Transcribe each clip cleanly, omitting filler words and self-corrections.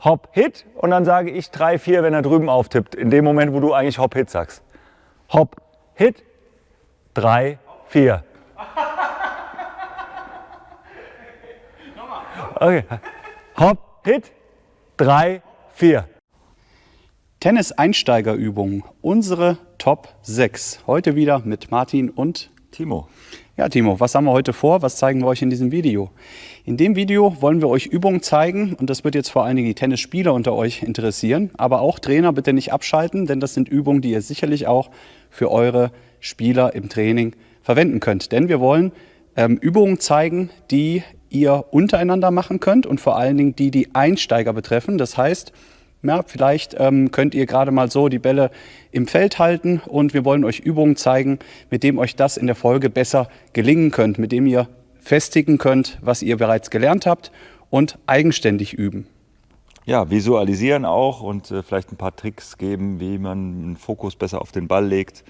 Hop, Hit und dann sage ich 3, 4, wenn er drüben auftippt. In dem Moment, wo du eigentlich Hop, Hit sagst. Hop, Hit, 3, 4. Okay. Hop, Hit, 3, 4. Tennis-Einsteigerübungen, unsere Top 6. Heute wieder mit Martin und Timo. Ja, Timo, was haben wir heute vor? Was zeigen wir euch in diesem Video? In dem Video wollen wir euch Übungen zeigen und das wird jetzt vor allen Dingen die Tennisspieler unter euch interessieren. Aber auch Trainer bitte nicht abschalten, denn das sind Übungen, die ihr sicherlich auch für eure Spieler im Training verwenden könnt. Denn wir wollen Übungen zeigen, die ihr untereinander machen könnt und vor allen Dingen die Einsteiger betreffen. Das heißt, ja, vielleicht könnt ihr gerade mal so die Bälle im Feld halten und wir wollen euch Übungen zeigen, mit denen euch das in der Folge besser gelingen könnt, mit dem ihr festigen könnt, was ihr bereits gelernt habt und eigenständig üben. Ja, visualisieren auch und vielleicht ein paar Tricks geben, wie man den Fokus besser auf den Ball legt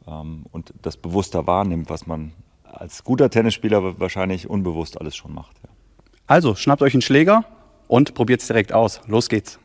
und das bewusster wahrnimmt, was man als guter Tennisspieler wahrscheinlich unbewusst alles schon macht. Ja. Also schnappt euch einen Schläger und probiert es direkt aus. Los geht's!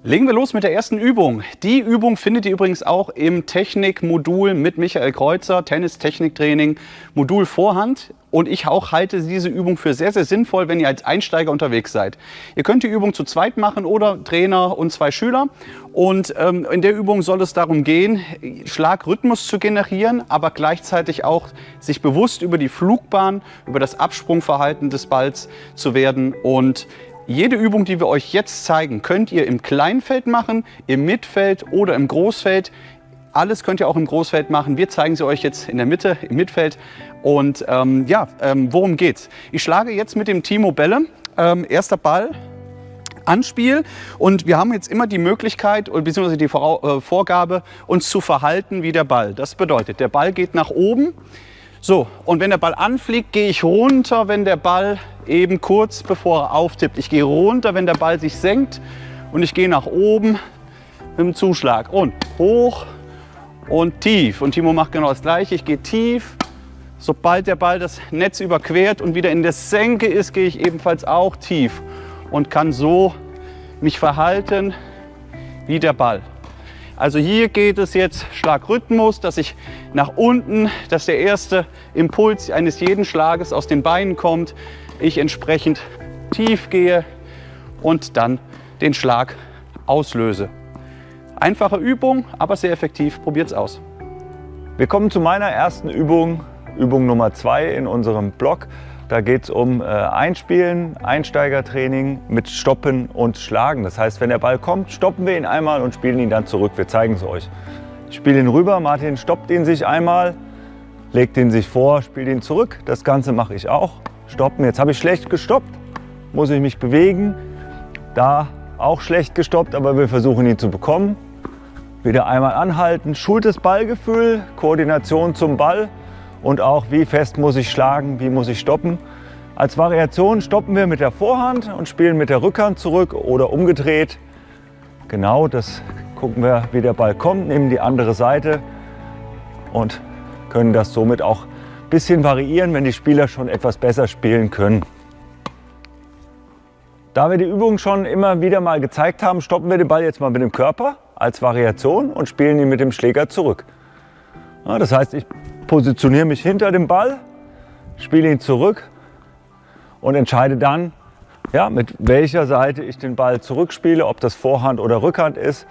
Legen wir los mit der ersten Übung. Die Übung findet ihr übrigens auch im Technikmodul mit Michael Kreuzer, Tennis-Techniktraining, Modul Vorhand. Und ich auch halte diese Übung für sehr, sehr sinnvoll, wenn ihr als Einsteiger unterwegs seid. Ihr könnt die Übung zu zweit machen oder Trainer und 2 Schüler. Und in der Übung soll es darum gehen, Schlagrhythmus zu generieren, aber gleichzeitig auch sich bewusst über die Flugbahn, über das Absprungverhalten des Balls zu werden. Und jede Übung, die wir euch jetzt zeigen, könnt ihr im Kleinfeld machen, im Mittelfeld oder im Großfeld. Alles könnt ihr auch im Großfeld machen. Wir zeigen sie euch jetzt in der Mitte, im Mittelfeld. Und worum geht's? Ich schlage jetzt mit dem Timo Bälle. Erster Ball, Anspiel. Und wir haben jetzt immer die Möglichkeit, beziehungsweise die Vorgabe, uns zu verhalten wie der Ball. Das bedeutet, der Ball geht nach oben. So, und wenn der Ball anfliegt, gehe ich runter, wenn der Ball eben kurz bevor er auftippt. Ich gehe runter, wenn der Ball sich senkt und ich gehe nach oben mit dem Zuschlag und hoch und tief. Und Timo macht genau das Gleiche. Ich gehe tief. Sobald der Ball das Netz überquert und wieder in der Senke ist, gehe ich ebenfalls auch tief und kann so mich verhalten wie der Ball. Also hier geht es jetzt Schlagrhythmus, dass ich nach unten, dass der erste Impuls eines jeden Schlages aus den Beinen kommt, ich entsprechend tief gehe und dann den Schlag auslöse. Einfache Übung, aber sehr effektiv. Probiert's aus. Wir kommen zu meiner ersten Übung, Übung Nummer 2 in unserem Blog. Da geht es um Einspielen, Einsteigertraining mit Stoppen und Schlagen. Das heißt, wenn der Ball kommt, stoppen wir ihn einmal und spielen ihn dann zurück. Wir zeigen es euch. Ich spiele ihn rüber, Martin stoppt ihn sich einmal, legt ihn sich vor, spielt ihn zurück. Das Ganze mache ich auch. Stoppen, jetzt habe ich schlecht gestoppt, muss ich mich bewegen. Da auch schlecht gestoppt, aber wir versuchen ihn zu bekommen. Wieder einmal anhalten, schultes Ballgefühl, Koordination zum Ball. Und auch, wie fest muss ich schlagen, wie muss ich stoppen. Als Variation stoppen wir mit der Vorhand und spielen mit der Rückhand zurück oder umgedreht. Genau, das gucken wir, wie der Ball kommt, nehmen die andere Seite und können das somit auch ein bisschen variieren, wenn die Spieler schon etwas besser spielen können. Da wir die Übung schon immer wieder mal gezeigt haben, stoppen wir den Ball jetzt mal mit dem Körper als Variation und spielen ihn mit dem Schläger zurück. Ja, das heißt, ich positioniere mich hinter dem Ball, spiele ihn zurück und entscheide dann, ja, mit welcher Seite ich den Ball zurückspiele, ob das Vorhand oder Rückhand ist.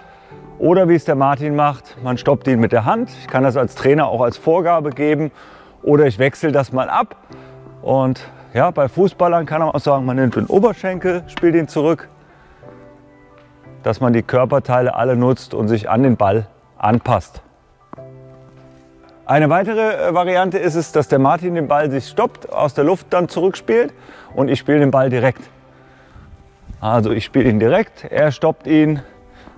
Oder wie es der Martin macht, man stoppt ihn mit der Hand. Ich kann das als Trainer auch als Vorgabe geben. Oder ich wechsle das mal ab. Und ja, bei Fußballern kann man auch sagen, man nimmt den Oberschenkel, spielt ihn zurück. Dass man die Körperteile alle nutzt und sich an den Ball anpasst. Eine weitere Variante ist es, dass der Martin den Ball sich stoppt, aus der Luft dann zurückspielt und ich spiele den Ball direkt. Also ich spiele ihn direkt, er stoppt ihn,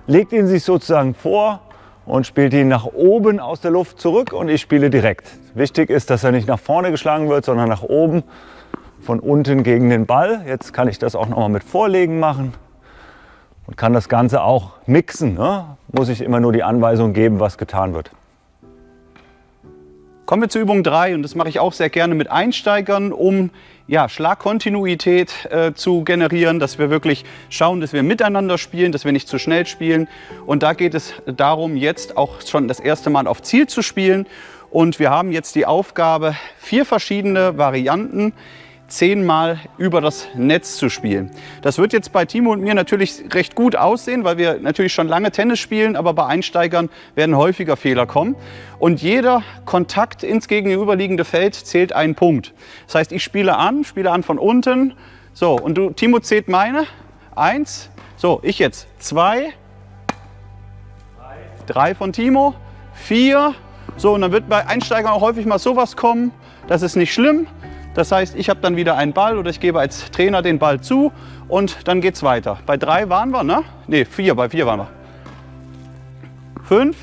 legt ihn sich sozusagen vor und spielt ihn nach oben aus der Luft zurück und ich spiele direkt. Wichtig ist, dass er nicht nach vorne geschlagen wird, sondern nach oben, von unten gegen den Ball. Jetzt kann ich das auch noch mal mit Vorlegen machen und kann das Ganze auch mixen. Ne? Muss ich immer nur die Anweisung geben, was getan wird. Kommen wir zu Übung 3 und das mache ich auch sehr gerne mit Einsteigern, um ja, Schlagkontinuität zu generieren, dass wir wirklich schauen, dass wir miteinander spielen, dass wir nicht zu schnell spielen. Und da geht es darum, jetzt auch schon das erste Mal auf Ziel zu spielen. Und wir haben jetzt die Aufgabe, 4 verschiedene Varianten 10-mal über das Netz zu spielen. Das wird jetzt bei Timo und mir natürlich recht gut aussehen, weil wir natürlich schon lange Tennis spielen, aber bei Einsteigern werden häufiger Fehler kommen. Und jeder Kontakt ins gegenüberliegende Feld zählt einen Punkt. Das heißt, ich spiele an von unten. So, und du, Timo, zählt meine. 1. So, ich jetzt 2. 3 von Timo. 4. So, und dann wird bei Einsteigern auch häufig mal sowas kommen. Das ist nicht schlimm. Das heißt, ich habe dann wieder einen Ball oder ich gebe als Trainer den Ball zu und dann geht es weiter. Bei 3 waren wir, ne? Ne, 4, bei 4 waren wir. 5.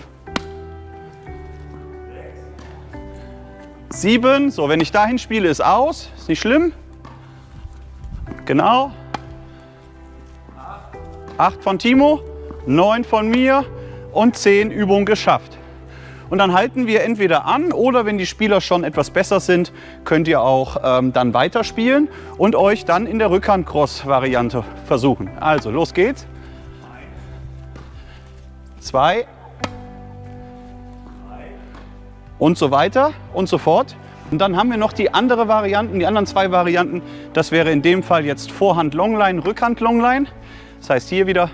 7. So, wenn ich dahin spiele, ist aus. Ist nicht schlimm. Genau. 8 von Timo, 9 von mir und 10 Übungen geschafft. Und dann halten wir entweder an oder wenn die Spieler schon etwas besser sind, könnt ihr auch dann weiterspielen und euch dann in der Rückhand-Cross-Variante versuchen. Also los geht's. 2. Und so weiter und so fort. Und dann haben wir noch die andere Varianten, die anderen 2 Varianten. Das wäre in dem Fall jetzt Vorhand Longline, Rückhand Longline. Das heißt hier wieder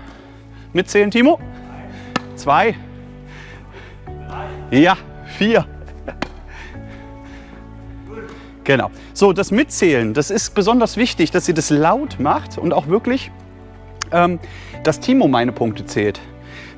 mitzählen, Timo. 2. Ja, 4. Genau. So, das Mitzählen, das ist besonders wichtig, dass ihr das laut macht und auch wirklich, dass Timo meine Punkte zählt.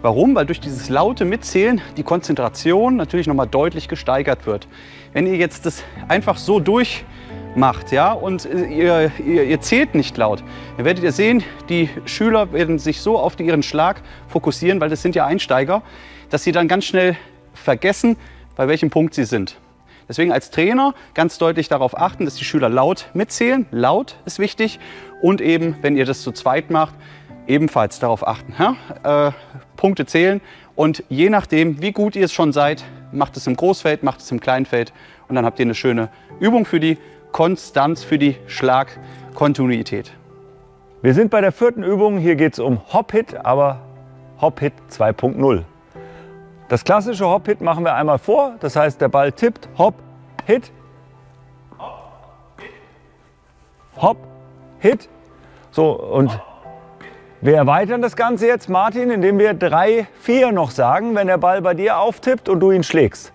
Warum? Weil durch dieses laute Mitzählen die Konzentration natürlich nochmal deutlich gesteigert wird. Wenn ihr jetzt das einfach so durchmacht, ja, und ihr zählt nicht laut, dann werdet ihr sehen, die Schüler werden sich so auf ihren Schlag fokussieren, weil das sind ja Einsteiger, dass sie dann ganz schnell vergessen, bei welchem Punkt sie sind. Deswegen als Trainer ganz deutlich darauf achten, dass die Schüler laut mitzählen. Laut ist wichtig. Und eben, wenn ihr das zu zweit macht, ebenfalls darauf achten. Ja? Punkte zählen. Und je nachdem, wie gut ihr es schon seid, macht es im Großfeld, macht es im Kleinfeld. Und dann habt ihr eine schöne Übung für die Konstanz, für die Schlagkontinuität. Wir sind bei der 4. Übung. Hier geht es um Hop-Hit, aber Hop-Hit 2.0. Das klassische Hop-Hit machen wir einmal vor. Das heißt, der Ball tippt, Hop, Hit, Hop, Hit. So, und wir erweitern das Ganze jetzt, Martin, indem wir 3, 4 noch sagen, wenn der Ball bei dir auftippt und du ihn schlägst.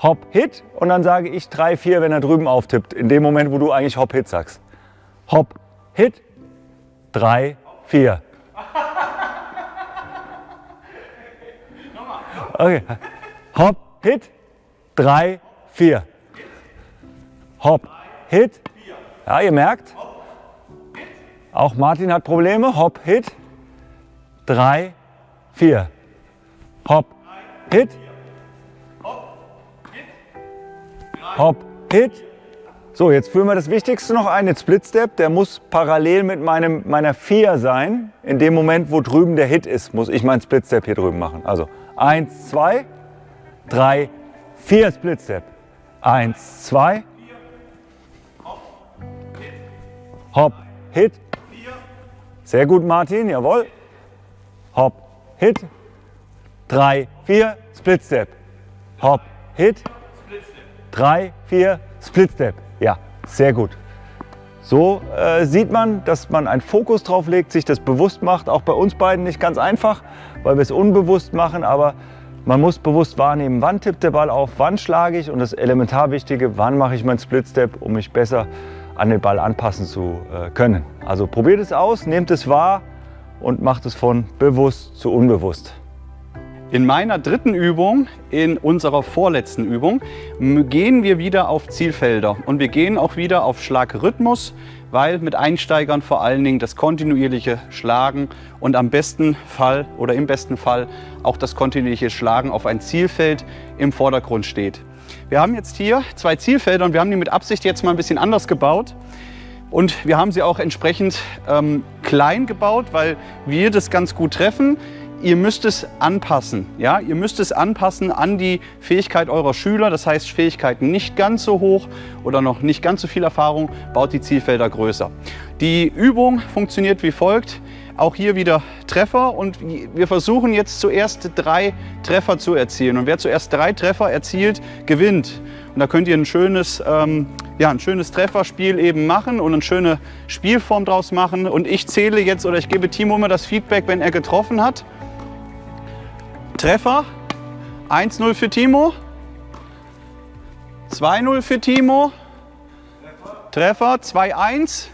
Hop, Hit und dann sage ich 3, 4, wenn er drüben auftippt, in dem Moment, wo du eigentlich Hop, Hit sagst. Hop, Hit, 3, 4. Okay. Hop, Hit, 3, 4. Hop, Hit. Ja, ihr merkt, auch Martin hat Probleme. Hop, Hit, 3, 4. Hop, Hit. Hop, Hit. So, jetzt führen wir das Wichtigste noch ein, den Split Step. Der muss parallel mit meiner 4 sein. In dem Moment, wo drüben der Hit ist, muss ich meinen Split Step hier drüben machen. Also 1, 2, 3, 4 Split Step. 1, 2. Hop, Hit. Sehr gut, Martin, jawohl. Hop, Hit. 3, 4 Split Step. Hop, Hit. 3, 4 Split Step. Ja, sehr gut. So sieht man, dass man einen Fokus drauf legt, sich das bewusst macht. Auch bei uns beiden nicht ganz einfach, weil wir es unbewusst machen, aber man muss bewusst wahrnehmen, wann tippt der Ball auf, wann schlage ich und das elementar Wichtige, wann mache ich meinen Split Step, um mich besser an den Ball anpassen zu können. Also probiert es aus, nehmt es wahr und macht es von bewusst zu unbewusst. In meiner 3. Übung, in unserer vorletzten Übung, gehen wir wieder auf Zielfelder und wir gehen auch wieder auf Schlagrhythmus, weil mit Einsteigern vor allen Dingen das kontinuierliche Schlagen und am besten Fall oder im besten Fall auch das kontinuierliche Schlagen auf ein Zielfeld im Vordergrund steht. Wir haben jetzt hier 2 Zielfelder und wir haben die mit Absicht jetzt mal ein bisschen anders gebaut. Und wir haben sie auch entsprechend klein gebaut, weil wir das ganz gut treffen. ihr müsst es anpassen. Ja? Ihr müsst es anpassen an die Fähigkeit eurer Schüler. Das heißt, Fähigkeiten nicht ganz so hoch oder noch nicht ganz so viel Erfahrung, baut die Zielfelder größer. Die Übung funktioniert wie folgt. Auch hier wieder Treffer und wir versuchen jetzt zuerst 3 Treffer zu erzielen. Und wer zuerst 3 Treffer erzielt, gewinnt. Und da könnt ihr ein schönes Trefferspiel eben machen und eine schöne Spielform draus machen. Und ich zähle jetzt oder ich gebe Timo immer das Feedback, wenn er getroffen hat. Treffer, 1-0 für Timo, 2-0 für Timo, Treffer, 2-1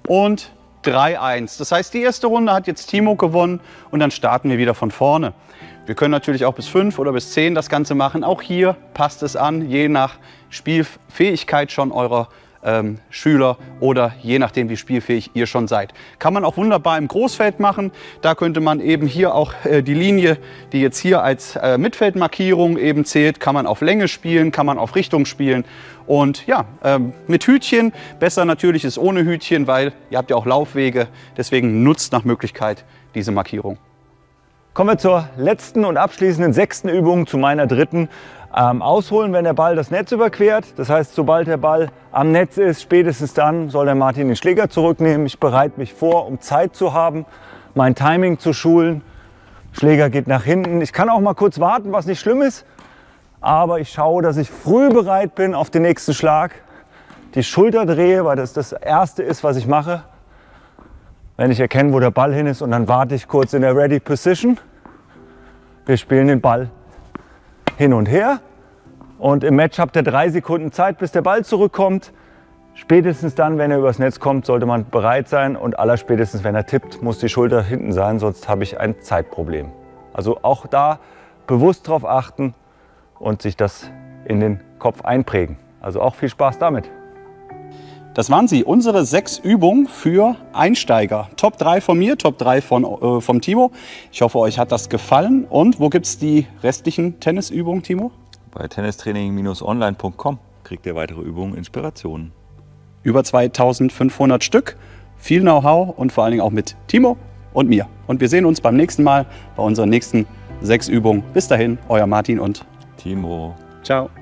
und 3-1. Das heißt, die erste Runde hat jetzt Timo gewonnen und dann starten wir wieder von vorne. Wir können natürlich auch bis 5 oder bis 10 das Ganze machen. Auch hier passt es an, je nach Spielfähigkeit schon eurer Schüler oder je nachdem, wie spielfähig ihr schon seid. Kann man auch wunderbar im Großfeld machen. Da könnte man eben hier auch die Linie, die jetzt hier als Mittelfeldmarkierung eben zählt, kann man auf Länge spielen, kann man auf Richtung spielen. Und ja, mit Hütchen, besser natürlich ist ohne Hütchen, weil ihr habt ja auch Laufwege. Deswegen nutzt nach Möglichkeit diese Markierung. Kommen wir zur letzten und abschließenden 6. Übung, zu meiner 3. Ausholen, wenn der Ball das Netz überquert. Das heißt, sobald der Ball am Netz ist, spätestens dann soll der Martin den Schläger zurücknehmen. Ich bereite mich vor, um Zeit zu haben, mein Timing zu schulen. Schläger geht nach hinten. Ich kann auch mal kurz warten, was nicht schlimm ist. Aber ich schaue, dass ich früh bereit bin auf den nächsten Schlag. Die Schulter drehe, weil das das Erste ist, was ich mache. Wenn ich erkenne, wo der Ball hin ist, und dann warte ich kurz in der Ready Position. Wir spielen den Ball hin und her und im Match habt ihr 3 Sekunden Zeit, bis der Ball zurückkommt. Spätestens dann, wenn er übers Netz kommt, sollte man bereit sein und allerspätestens, wenn er tippt, muss die Schulter hinten sein, sonst habe ich ein Zeitproblem. Also auch da bewusst drauf achten und sich das in den Kopf einprägen. Also auch viel Spaß damit. Das waren sie, unsere 6 Übungen für Einsteiger. Top 3 von mir, Top 3 vom Timo. Ich hoffe, euch hat das gefallen. Und wo gibt es die restlichen Tennisübungen, Timo? Bei tennistraining-online.com kriegt ihr weitere Übungen, Inspirationen. Über 2500 Stück, viel Know-how und vor allen Dingen auch mit Timo und mir. Und wir sehen uns beim nächsten Mal bei unseren nächsten 6 Übungen. Bis dahin, euer Martin und Timo. ciao.